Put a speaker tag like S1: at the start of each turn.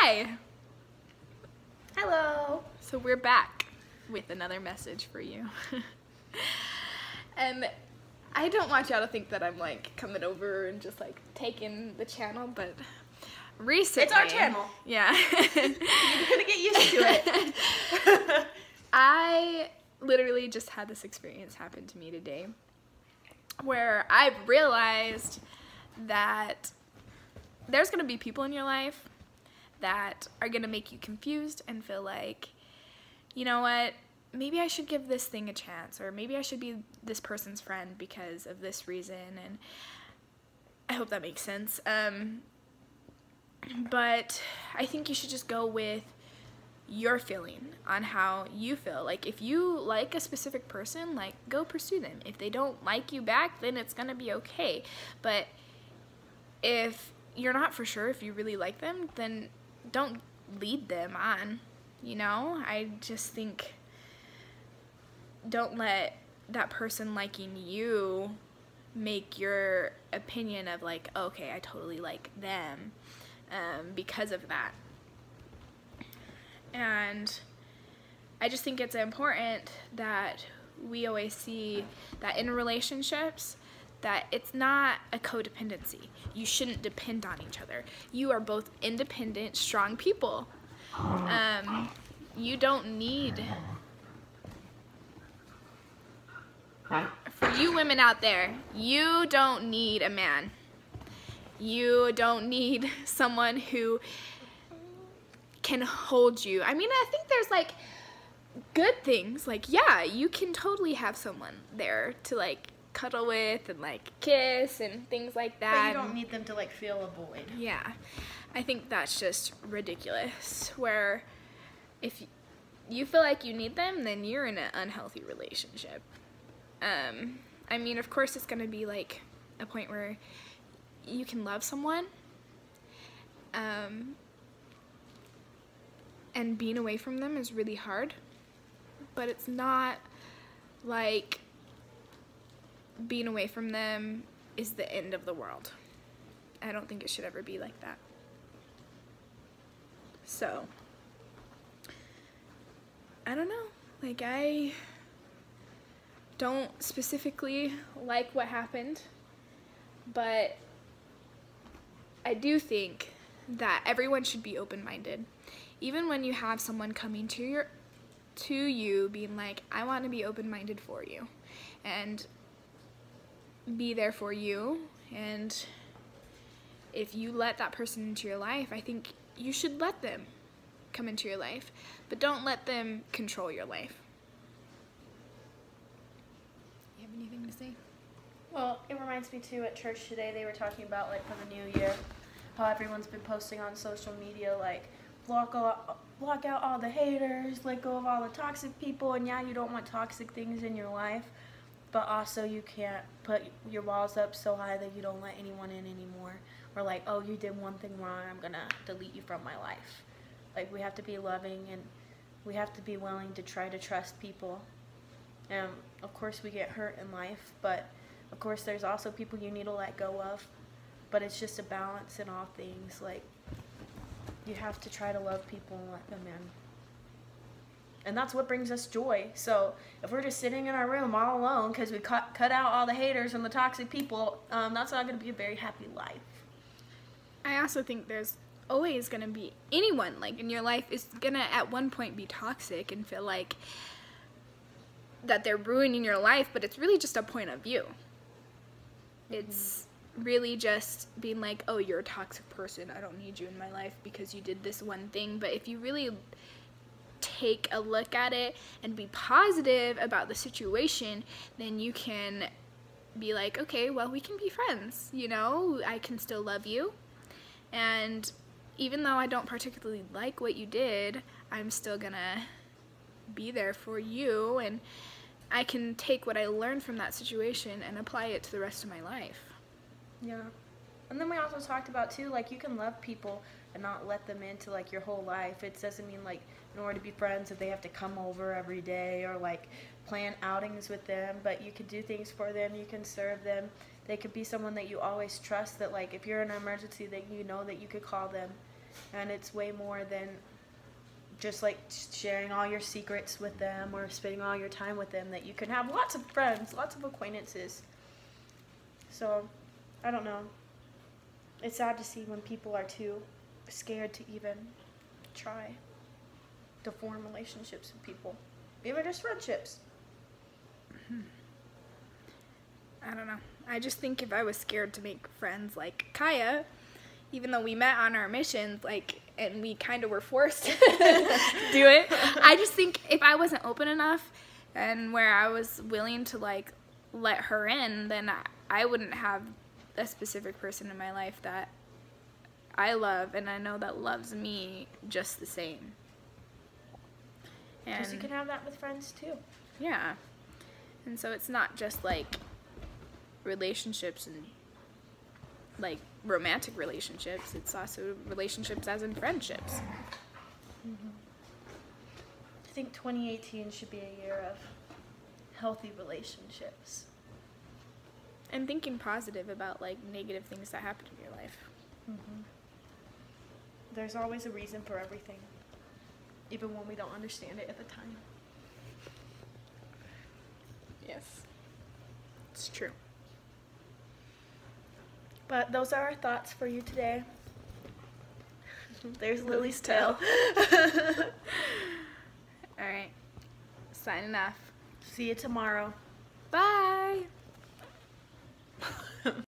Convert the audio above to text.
S1: Hi!
S2: Hello!
S1: So we're back with another message for you. And I don't want y'all to think that I'm like coming over and just like taking the channel, but recently...
S2: It's our channel.
S1: Yeah.
S2: You're gonna get used to it.
S1: I literally just had this experience happen to me today where I realized that there's going to be people in your life that are going to make you confused and feel like, you know what, maybe I should give this thing a chance, or maybe I should be this person's friend because of this reason, and I hope that makes sense. But I think you should just go with your feeling on how you feel. Like, if you like a specific person, like, go pursue them. If they don't like you back, then it's gonna be okay. But if you're not for sure if you really like them, then don't lead them on, you know? I just think don't let that person liking you make your opinion of like, okay, I totally like them because of that. And I just think it's important that we always see that in relationships that it's not a codependency. You shouldn't depend on each other. You are both independent, strong people. You don't need... For you women out there, you don't need a man. You don't need someone who can hold you. I mean, I think there's like good things. Like, yeah, you can totally have someone there to like cuddle with and like kiss and things like that.
S2: But you don't need them to like feel a void.
S1: Yeah, I think that's just ridiculous. Where if you feel like you need them, then you're in an unhealthy relationship. I mean, of course, it's gonna be like a point where you can love someone, and being away from them is really hard, but it's not like being away from them is the end of the world. I don't think it should ever be like that. So, I don't know, like, I don't specifically like what happened, but I do think that everyone should be open-minded. Even when you have someone coming to you being like, I want to be open-minded for you and be there for you, and if you let that person into your life, I think you should let them come into your life, but don't let them control your life. You have anything to say?
S2: Well, it reminds me too, at church today they were talking about like for the new year, how everyone's been posting on social media like block out all the haters, let go of all the toxic people, and yeah, you don't want toxic things in your life, but also you can't put your walls up so high that you don't let anyone in anymore, or like, oh, you did one thing wrong, I'm gonna delete you from my life. Like, we have to be loving, and we have to be willing to try to trust people. And of course we get hurt in life, but of course there's also people you need to let go of, but it's just a balance in all things. Like, you have to try to love people and let them in. And that's what brings us joy. So if we're just sitting in our room all alone because we cut out all the haters and the toxic people, that's not going to be a very happy life.
S1: I also think there's always going to be anyone like in your life is going to at one point be toxic and feel like that they're ruining your life, but it's really just a point of view. It's really just being like, oh, you're a toxic person, I don't need you in my life because you did this one thing. But if you really take a look at it and be positive about the situation, then you can be like, okay, well, we can be friends, you know, I can still love you, and even though I don't particularly like what you did, I'm still gonna be there for you, and I can take what I learned from that situation and apply it to the rest of my life.
S2: Yeah. And then we also talked about too, like, you can love people and not let them into like your whole life. It doesn't mean like in order to be friends that they have to come over every day or like plan outings with them, but you could do things for them, you can serve them. They could be someone that you always trust, that like if you're in an emergency that you know that you could call them And it's way more than just like sharing all your secrets with them or spending all your time with them, that you can have lots of friends, lots of acquaintances. So, I don't know. It's sad to see when people are too scared to even try to form relationships with people, even just friendships.
S1: I don't know. I just think if I was scared to make friends like Kaya, even though we met on our missions, like, and we kind of were forced to do it, I just think if I wasn't open enough and where I was willing to, like, let her in, then I wouldn't have a specific person in my life that I love and I know that loves me just the same.
S2: Because you can have that with friends too.
S1: Yeah. And so it's not just like relationships and like romantic relationships, it's also relationships as in friendships.
S2: I think 2018 should be a year of healthy relationships.
S1: And thinking positive about like negative things that happen in your life.
S2: There's always a reason for everything, even when we don't understand it at the time.
S1: Yes. It's true.
S2: But those are our thoughts for you today. There's Lily's tail.
S1: All right. Signing off.
S2: See you tomorrow.
S1: Bye.